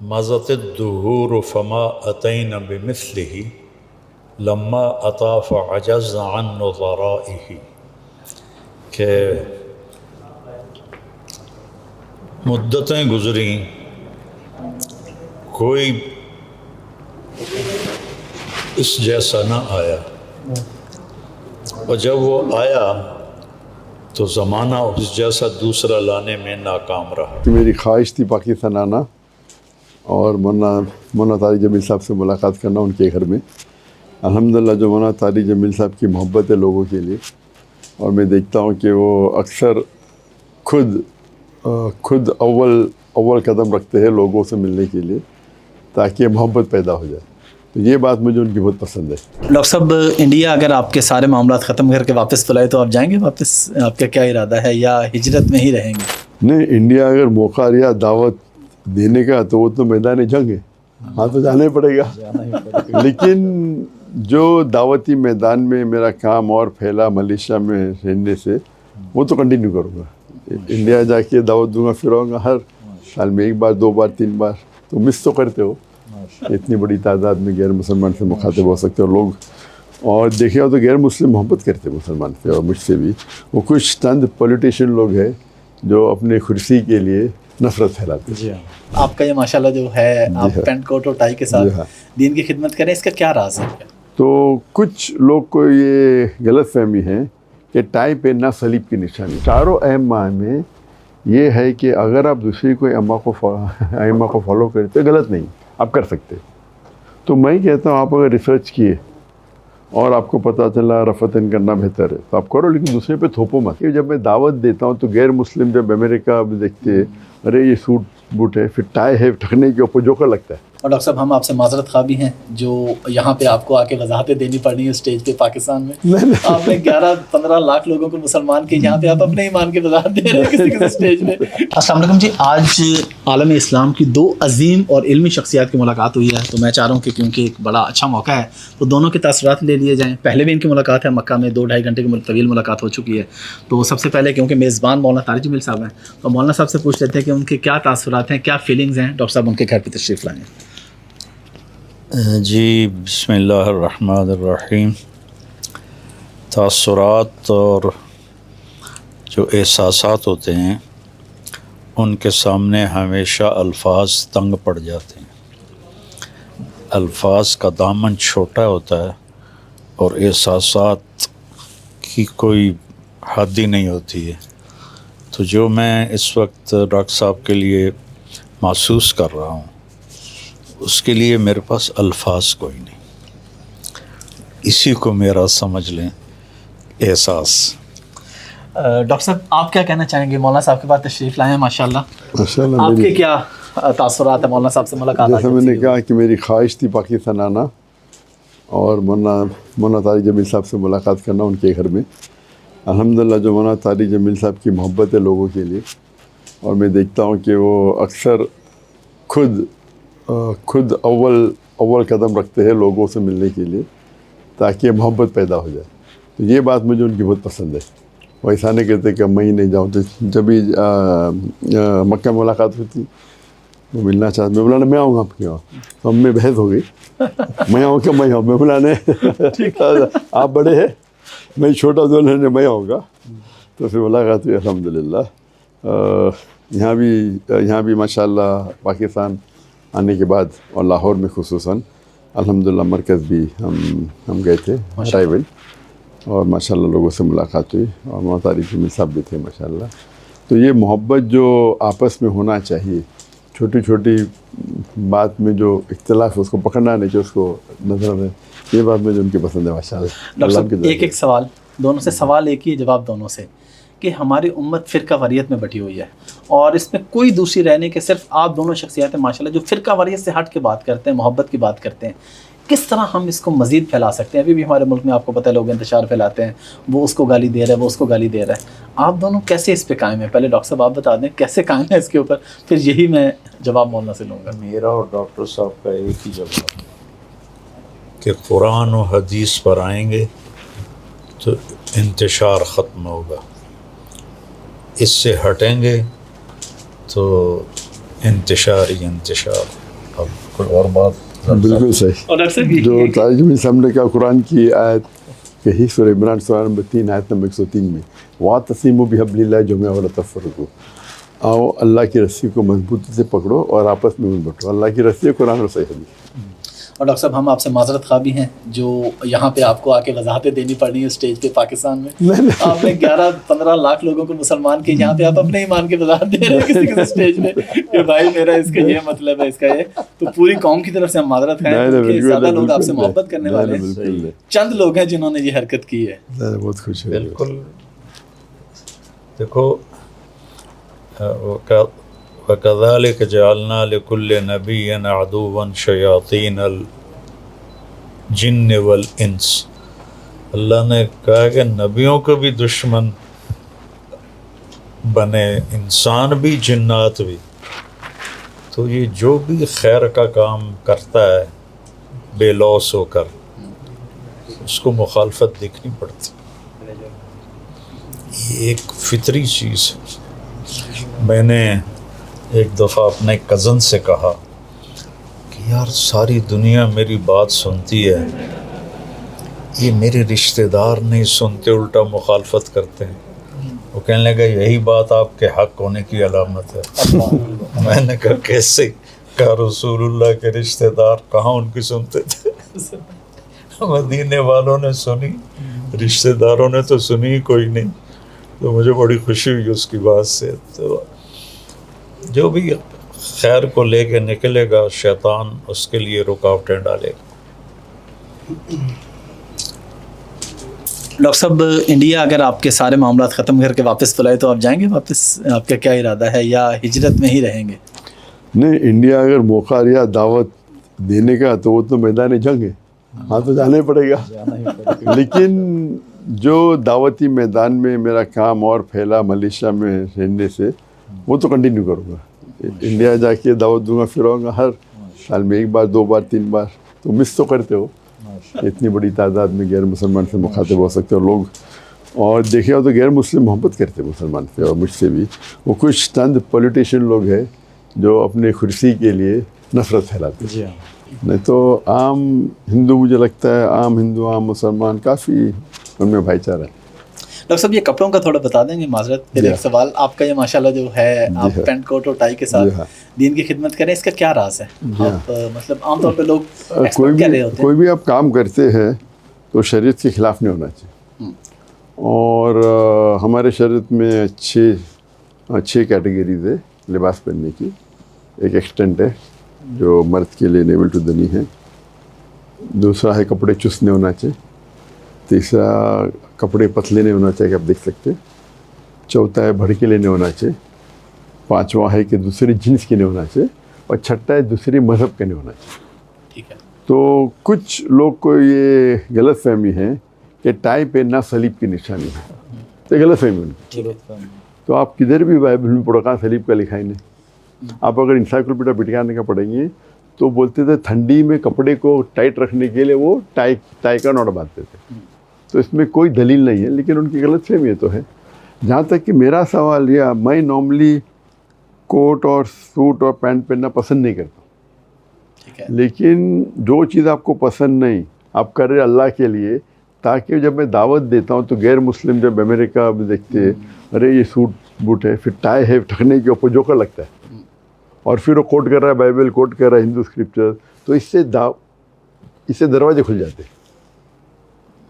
مضت الدهور فما أتينا بمثله لما أطاف عجز عن نظرائه، کہ مدتیں گزریں کوئی اس جیسا نہ آیا، اور جب وہ آیا تو زمانہ اس جیسا دوسرا لانے میں ناکام رہا۔ میری خواہش تھی پاکستان آنا اور مولانا طارق جمیل صاحب سے ملاقات کرنا ان کے گھر میں۔ الحمدللہ جو مولانا طارق جمیل صاحب کی محبت ہے لوگوں کے لیے، اور میں دیکھتا ہوں کہ وہ اکثر خود اول قدم رکھتے ہیں لوگوں سے ملنے کے لیے تاکہ محبت پیدا ہو جائے، تو یہ بات مجھے ان کی بہت پسند ہے۔ ڈاکٹر صاحب، انڈیا اگر آپ کے سارے معاملات ختم کر کے واپس بلائے تو آپ جائیں گے واپس؟ آپ کا کیا ارادہ ہے، یا ہجرت میں ہی رہیں گے؟ نہیں، انڈیا اگر موقع رہا دعوت دینے کا تو وہ تو میدان جنگ ہے، ہاں تو جانا ہی پڑے گا۔ لیکن جو دعوتی میدان میں میرا کام اور پھیلا ملیشیا میں رہنے سے، وہ تو کنٹینیو کروں گا۔ انڈیا جا کے دعوت دوں گا، پھر آؤں گا ہر سال میں 1 بار 2 بار 3 بار، تو مس تو کرتے ہو۔ اتنی بڑی تعداد میں غیر مسلمان سے مخاطب ہو سکتے اور لوگ، اور دیکھے ہو تو غیر مسلم محبت کرتے مسلمان سے، اور مجھ سے بھی۔ وہ کچھ چند پولیٹیشین لوگ ہیں جو اپنے کرسی کے لیے نفرت پھیلاتے ہیں۔ جی ہاں، آپ کا یہ ماشاءاللہ جو ہے، آپ پینٹ کوٹ اور ٹائی کے ساتھ دین کی خدمت کریں، اس کا کیا راز ہے؟ تو کچھ لوگ کو یہ غلط فہمی ہے کہ ٹائی پہننا صلیب کی نشانی۔ چاروں اہم معنی میں یہ ہے کہ اگر آپ دوسری کوئی ائمہ کو فالو کرتے غلط نہیں، آپ کر سکتے۔ تو میں کہتا ہوں آپ اگر ریسرچ کیے اور آپ کو پتہ چلا رفتن کرنا بہتر ہے تو آپ کرو، لیکن دوسرے پہ تھوپو مت۔ جب میں دعوت دیتا ہوں تو غیر مسلم جب امریکہ میں دیکھتے ہیں، ارے یہ سوٹ بوٹ ہے، پھر ٹائی ہے، ٹھکنے کے اوپر جوکر لگتا ہے۔ اور ڈاکٹر صاحب، ہم آپ سے معذرت خواہ بھی ہیں جو یہاں پہ آپ کو آ کے وضاحتیں دینی پڑ رہی ہیں اسٹیج پہ پاکستان میں۔ آپ نے 11-15 لاکھ لوگوں کو مسلمان کے، یہاں پہ آپ اپنے ایمان کی وضاحت دے رہے ہیں کسی اسٹیج پہ۔ السلام علیکم جی، آج عالم اسلام کی 2 عظیم اور علمی شخصیات کی ملاقات ہوئی ہے، تو میں چاہ رہا ہوں کہ کیونکہ ایک بڑا اچھا موقع ہے تو دونوں کے تاثرات لے لیے جائیں۔ پہلے بھی ان کی ملاقات ہے مکہ میں، 2-2.5 گھنٹے کی طویل ملاقات ہو چکی ہے، تو سب سے پہلے کیونکہ میزبان مولانا طارق جمیل صاحب ہیں تو مولانا صاحب سے پوچھ لیتے ہیں کہ ان کے کیا تاثرات ہیں، کیا فیلنگز ہیں۔ ڈاکٹر صاحب ان کے گھر پہ تشریف لائیں۔ جی، بسم اللہ الرحمن الرحیم۔ تاثرات اور جو احساسات ہوتے ہیں ان کے سامنے ہمیشہ الفاظ تنگ پڑ جاتے ہیں۔ الفاظ کا دامن چھوٹا ہوتا ہے اور احساسات کی کوئی حد ہی نہیں ہوتی ہے۔ تو جو میں اس وقت ڈاکٹر صاحب کے لیے محسوس کر رہا ہوں، اس کے لیے میرے پاس الفاظ کوئی نہیں، اسی کو میرا سمجھ لیں احساس۔ ڈاکٹر صاحب، آپ کیا کہنا چاہیں گے؟ مولانا صاحب کے بعد تشریف لائے ہیں، ماشاءاللہ ماشاءاللہ آپ کے کیا تاثرات ہیں مولانا صاحب سے ملاقات؟ جیسا میں نے کہا کہ میری خواہش تھی پاکستان آنا اور مولانا طارق جمیل صاحب سے ملاقات کرنا ان کے گھر میں۔ الحمدللہ جو مولانا طارق جمیل صاحب کی محبت ہے لوگوں کے لیے، اور میں دیکھتا ہوں کہ وہ اکثر خود اول قدم رکھتے ہیں لوگوں سے ملنے کے لیے تاکہ محبت پیدا ہو جائے، تو یہ بات مجھے ان کی بہت پسند ہے۔ وہ ایسا نہیں کہتے کہ میں ہی نہیں جاؤں، تو جب بھی مکہ ملاقات ہوتی وہ ملنا چاہتے، میں بولا میں آؤں گا آپ کے وہاں، تو ہم میں بحث ہو گئی، میں آؤں کہ میں آؤں، میں بلانے آپ بڑے ہیں، میں چھوٹا دولہے میں آؤں گا، تو پھر ملاقات ہوئی الحمدللہ۔ یہاں بھی ماشاءاللہ پاکستان آنے کے بعد اور لاہور میں خصوصاً الحمدللہ مرکز بھی ہم گئے تھے ٹرائبل، اور ماشاءاللہ لوگوں سے ملاقات ہوئی، اور مولانا طارق جمیل صاحب بھی تھے ماشاءاللہ۔ تو یہ محبت جو آپس میں ہونا چاہیے، چھوٹی چھوٹی بات میں جو اختلاف ہے اس کو پکڑنا نہیں کہ اس کو نظر میں، یہ بات مجھے ان کی پسند ہے ماشاءاللہ۔ ڈاکٹر صاحب، ایک سوال دونوں سے، سوال ایک ہی جواب دونوں سے، کہ ہماری امت فرقہ واریت میں بٹی ہوئی ہے اور اس میں کوئی دوسری رہنے کے صرف آپ دونوں شخصیات ہیں ماشاءاللہ جو فرقہ واریت سے ہٹ کے بات کرتے ہیں، محبت کی بات کرتے ہیں۔ کس طرح ہم اس کو مزید پھیلا سکتے ہیں؟ ابھی بھی ہمارے ملک میں آپ کو پتہ ہے لوگ انتشار پھیلاتے ہیں، وہ اس کو گالی دے رہا ہے، وہ اس کو گالی دے رہا ہے۔ آپ دونوں کیسے اس پہ قائم ہیں؟ پہلے ڈاکٹر صاحب آپ بتا دیں کیسے قائم ہیں اس کے اوپر، پھر یہی میں جواب مولانا سے لوں گا۔ میرا اور ڈاکٹر صاحب کا ایک ہی جواب کہ قرآن و حدیث پر آئیں گے تو انتشار ختم ہوگا، اس سے ہٹیں گے تو انتشار ہی انتشار۔ اب کوئی اور بات بالکل صحیح. اور اکثر جو طارق جمیل صاحب نے کہا قرآن کی آیت کہی سورہ عمران سورہ نمبر 3 آیت نمبر 103 میں وَاعْتَصِمُوا بِحَبْلِ اللَّهِ جَمِيعًا وَلَا تَفَرَّقُوا. آؤ اللہ کی رسی کو مضبوطی سے پکڑو اور آپس میں مت بٹو. اللہ کی رسی ہے قرآن اور صحیح حدیث. اور ڈاکٹر صاحب ہم آپ سے معذرت خواہ بھی ہیں جو یہاں پہ آپ کو آ کے وضاحتیں دینی پڑ رہی ہیں اسٹیج پہ پاکستان میں. آپ نے 11-15 لاکھ لوگوں کو مسلمان کے یہاں پہ آپ اپنے ایمان کی وضاحت دے رہے ہیں کسی کسی اسٹیج پہ کہ بھائی میرا اس کا یہ مطلب ہے اس کا یہ. تو پوری قوم کی طرف سے ہم معذرت خواہ ہیں کہ زیادہ لوگ آپ سے محبت کرنے والے ہیں. چند لوگ ہیں جنہوں نے یہ حرکت کی ہے. بہت خوش ہے. بالکل. دیکھو وَكَذَلِكَ جَعَلْنَا لِكُلِّ نَبِيٍّ عَدُوًّا شَيَاطِينَ الْجِنِّ وَالْإِنسِ. اللہ نے کہا کہ نبیوں کو بھی دشمن بنے انسان بھی جنات بھی. تو یہ جو بھی خیر کا کام کرتا ہے بے لوث ہو کر اس کو مخالفت دیکھنی پڑتی. یہ ایک فطری چیز ہے. میں نے ایک دفعہ اپنے کزن سے کہا کہ یار ساری دنیا میری بات سنتی ہے, یہ میرے رشتہ دار نہیں سنتے, الٹا مخالفت کرتے ہیں. وہ کہنے لگا یہی بات آپ کے حق ہونے کی علامت ہے. میں نے کہا کیسے؟ کہا رسول اللہ کے رشتہ دار کہاں ان کی سنتے تھے, مدینے والوں نے سنی, رشتہ داروں نے تو سنی ہی کوئی نہیں. تو مجھے بڑی خوشی ہوئی اس کی بات سے. تو جو بھی خیر کو لے کے نکلے گا شیطان اس کے لیے رکاوٹیں ڈالے گا. ڈاکٹر صاحب انڈیا اگر آپ کے سارے معاملات ختم کر کے واپس بلائے تو آپ جائیں گے واپس؟ آپ کا کیا ارادہ ہے یا ہجرت میں ہی رہیں گے؟ نہیں, انڈیا اگر موقع لیا دعوت دینے کا تو وہ تو میدان جنگ ہے, ہاں تو جانا ہی پڑے گا. لیکن جو دعوتی میدان میں میرا کام اور پھیلا ملیشیا میں رہنے سے وہ تو کنٹینیو کروں گا. انڈیا جا کے دعوت دوں گا, پھر آؤں گا ہر سال میں 1 بار 2 بار 3 بار. تو مس تو کرتے ہو, اتنی بڑی تعداد میں غیر مسلمان سے مخاطب ہو سکتے ہو لوگ. اور دیکھے ہو تو غیر مسلم محبت کرتے مسلمان سے اور مجھ سے بھی. وہ کچھ چند پولیٹیشین لوگ ہیں جو اپنے کرسی کے لیے نفرت پھیلاتے ہیں. نہیں تو عام ہندو, مجھے لگتا ہے عام ہندو عام مسلمان کافی ان میں بھائی چارہ ہے. ڈاکٹر صاحب یہ کپڑوں کا تھوڑا بتا دیں گے معذرت. پھر ایک سوال, آپ کا یہ ماشاءاللہ جو ہے آپ پینٹ کوٹ اور ٹائی کے ساتھ دین کی خدمت کریں, اس کا کیا راز ہے؟ آپ مطلب عام طور پہ لوگ ایکسپیکٹ کر رہے ہوتے ہیں کوئی بھی آپ کام کرتے ہیں تو شریعت کے خلاف نہیں ہونا چاہیے. اور ہمارے شریعت میں 6 کیٹیگریز ہے لباس پہننے کی. ایک ایکسٹینٹ ہے جو مرد کے لیے نیول ٹو دنی ہے. دوسرا ہے کپڑے چست نہیں ہونا چاہیے. تیسرا کپڑے پتلے نہیں ہونا چاہیے کہ آپ دیکھ سکتے. چوتھا ہے بھڑکیلے نہیں ہونا چاہیے. پانچواں ہے کہ دوسری جنس کے نہیں ہونا چاہیے. اور چھٹا ہے دوسری مذہب کے نہیں ہونا چاہیے. ٹھیک ہے. تو کچھ لوگ کو یہ غلط فہمی ہے کہ ٹائی پہننا صلیب کی نشانی ہے. تو غلط فہمی ہے. تو آپ کدھر بھی بائبل میں پڑھو کہاں صلیب کا لکھا ہی نہیں. آپ اگر انسائکلوپیڈیا برٹانیہ کا پڑھیں گے تو بولتے تھے ٹھنڈی میں کپڑے کو ٹائٹ رکھنے کے لیے وہ ٹائی کا نوٹ باندھتے تھے. تو اس میں کوئی دلیل نہیں ہے, لیکن ان کی غلط فہمی تو ہے. جہاں تک کہ میرا سوال یہ, میں نارملی کوٹ اور سوٹ اور پینٹ پہننا پسند نہیں کرتا. لیکن جو چیز آپ کو پسند نہیں آپ کر رہے اللہ کے لیے, تاکہ جب میں دعوت دیتا ہوں تو غیر مسلم جب امریکہ میں دیکھتے ہیں ارے یہ سوٹ بوٹ ہے, پھر ٹائی ہے, ٹھکنے کے اوپر جوکر لگتا ہے, اور پھر وہ کوٹ کر رہا ہے بائبل, کوٹ کر رہا ہے ہندو اسکرپچر, تو اس سے دروازے کھل جاتے ہیں.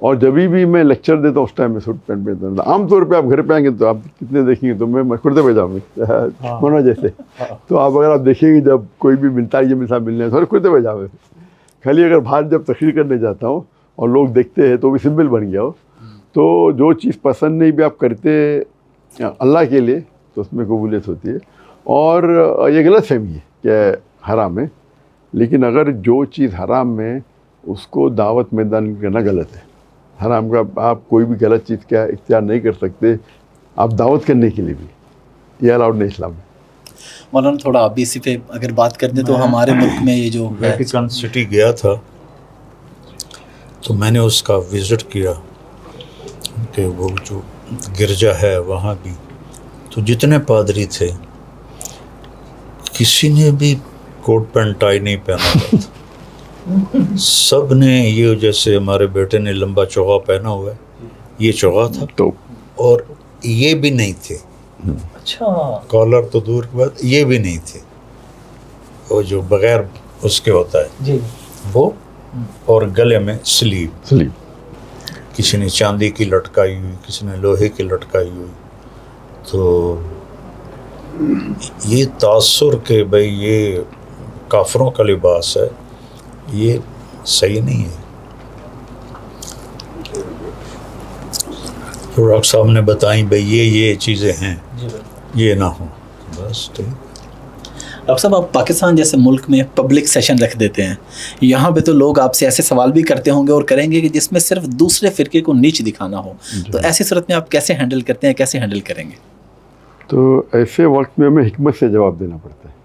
اور جبھی بھی میں لیکچر دیتا ہوں اس ٹائم میں سوٹ پینٹ پہنتا ہوں. عام طور پہ آپ گھر پہ آئیں گے تو آپ کتنے دیکھیں گے تو میں کرتے پاجامے میں ہونا جیسے. تو آپ اگر آپ دیکھیں گے جب کوئی بھی ملتا ہے یہ میرے ساتھ ملنے ہے تو کرتے پاجامے. خالی اگر باہر جب تقریر کرنے جاتا ہوں اور لوگ دیکھتے ہیں تو بھی سمبل بن گیا ہو. تو جو چیز پسند نہیں بھی آپ کرتے اللہ کے لیے تو اس میں قبولیت ہوتی ہے. اور یہ غلط فہمی ہے کہ حرام ہے, لیکن اگر جو چیز حرام ہے اس کو دعوت میدان کرنا غلط ہے. حرام کا آپ کوئی بھی غلط چیز کا اختیار نہیں کر سکتے, آپ دعوت کرنے کے لیے بھی, یہ الاؤڈ نہیں اسلام میں. مولانا تھوڑا آپ بھی اسی پہ اگر بات کر دیں تو ہمارے ملک میں یہ جو ویٹیکن سٹی گیا تھا تو میں نے اس کا وزٹ کیا کہ وہ جو گرجا ہے وہاں بھی تو جتنے پادری تھے کسی نے بھی کوٹ پینٹ ٹائی نہیں پہنا ہوا تھا. سب نے یہ جیسے ہمارے بیٹے نے لمبا چوغا پہنا ہوا ہے, یہ چوغا تھا تو اور یہ بھی نہیں تھے. اچھا, کالر تو دور کی بات, یہ بھی نہیں تھے, وہ جو بغیر اس کے ہوتا ہے جی, وہ, اور گلے میں سلیپ, کسی نے چاندی کی لٹکائی ہوئی, کسی نے لوہے کی لٹکائی ہوئی. تو یہ تاثر کہ بھئی یہ کافروں کا لباس ہے, یہ صحیح نہیں ہے. ڈاکٹر صاحب نے بتائیں بھئی یہ چیزیں ہیں, یہ نہ ہوں, بس ٹھیک. ڈاکٹر صاحب, آپ پاکستان جیسے ملک میں پبلک سیشن رکھ دیتے ہیں, یہاں پہ تو لوگ آپ سے ایسے سوال بھی کرتے ہوں گے اور کریں گے کہ جس میں صرف دوسرے فرقے کو نیچ دکھانا ہو, تو ایسی صورت میں آپ کیسے ہینڈل کرتے ہیں, کیسے ہینڈل کریں گے؟ تو ایسے وقت میں ہمیں حکمت سے جواب دینا پڑتا ہے,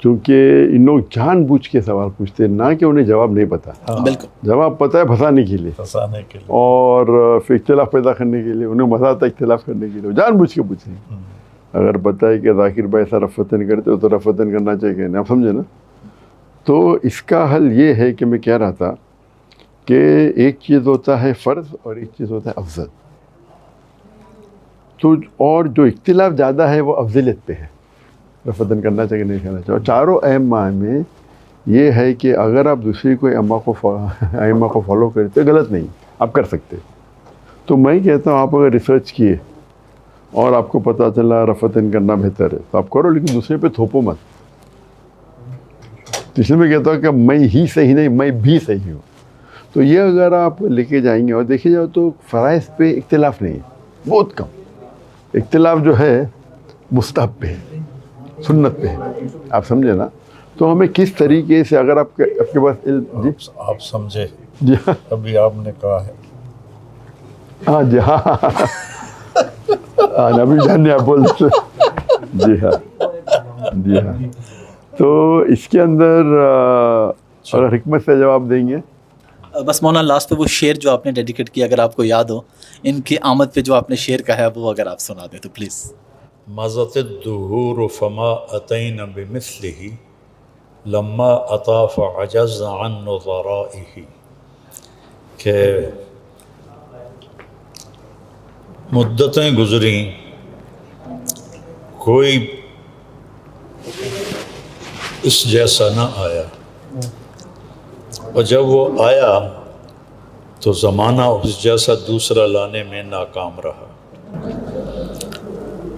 کیونکہ ان لوگ جان بوجھ کے سوال پوچھتے ہیں, نہ کہ انہیں جواب نہیں پتا. بالکل, جواب پتہ ہے پھنسانے کے لیے اور پھر اختلاف پیدا کرنے کے لیے, انہیں مزہ آتا ہے اختلاف کرنے کے لیے, جان بوجھ کے پوچھیں. اگر پتہ ہے کہ ذاکر بھائی ایسا رفتن کرتے ہو تو رفتن کرنا چاہیے نہیں, آپ سمجھے نا. تو اس کا حل یہ ہے کہ میں کہہ رہا تھا کہ ایک چیز ہوتا ہے فرض اور ایک چیز ہوتا ہے افضل. تو اور جو اختلاف زیادہ ہے وہ افضلیت پہ ہے, رفتن کرنا چاہیے نہیں کرنا چاہیے. اور چاروں ائمہ میں یہ ہے کہ اگر آپ دوسری کوئی ائمہ کو فالو کرتے غلط نہیں, آپ کر سکتے. تو میں کہتا ہوں آپ اگر ریسرچ کیے اور آپ کو پتہ چلا رفتن کرنا بہتر ہے تو آپ کرو, لیکن دوسرے پہ تھوپو مت. اس لیے میں کہتا ہوں کہ میں ہی صحیح نہیں, میں بھی صحیح ہوں. تو یہ اگر آپ لے کے جائیں گے, اور دیکھے جاؤ تو فرائض پہ اختلاف نہیں ہے, بہت کم. اختلاف جو ہے مستحب پہ ہے, سنت پہ ہے, آپ سمجھے نا. تو ہمیں کس طریقے سے, اگر آپ کے پاس علم, جی آپ سمجھے, جی ہاں, ابھی آپ نے کہا ہے, ہاں جی ہاں ہاں, ابھی جاننے آپ بولتے, جی ہاں جی ہاں. تو اس کے اندر اگر حکمت سے جواب دیں گے. بس مولانا لاسٹ پہ وہ شعر جو آپ نے ڈیڈیکیٹ کیا, اگر آپ کو یاد ہو, ان کی آمد پہ جو آپ نے شعر کہا ہے وہ اگر آپ سنا دیں تو پلیز. مضت الدہور فما اتین بمثلہ لما اطا فعجز عن نظرائہ. کہ مدتیں گزریں, کوئی اس جیسا نہ آیا, اور جب وہ آیا تو زمانہ اس جیسا دوسرا لانے میں ناکام رہا.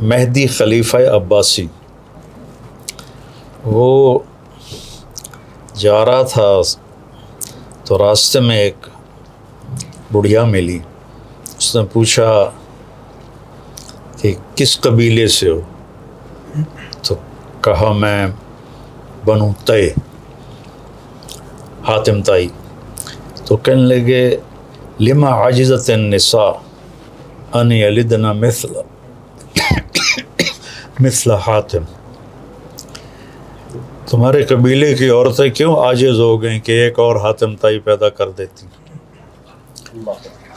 مہدی خلیفہ عباسی, وہ جا رہا تھا تو راستے میں ایک بڑھیا ملی. اس نے پوچھا کہ کس قبیلے سے ہو, تو کہا میں بنو تے, حاتم تائی. تو کہنے لگے لما عجزت النساء ان یلدن مثل حاتم, تمہارے قبیلے کی عورتیں کیوں عاجز ہو گئیں کہ ایک اور حاتم تائی پیدا کر دیتی.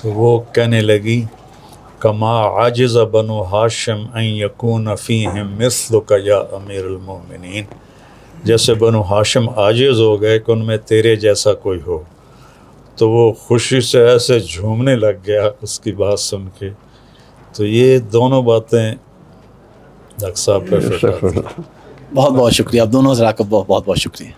تو وہ کہنے لگی کما عاجز بنو ہاشم ان یکون فیہم مثلک یا امیر المومنین, جیسے بنو ہاشم عاجز ہو گئے کہ ان میں تیرے جیسا کوئی ہو. تو وہ خوشی سے ایسے جھومنے لگ گیا اس کی بات سن کے. تو یہ دونوں باتیں ڈاکٹر صاحب پہ فٹ آتی ہیں. بہت بہت شکریہ, آپ دونوں حضرات کا بہت بہت شکریہ.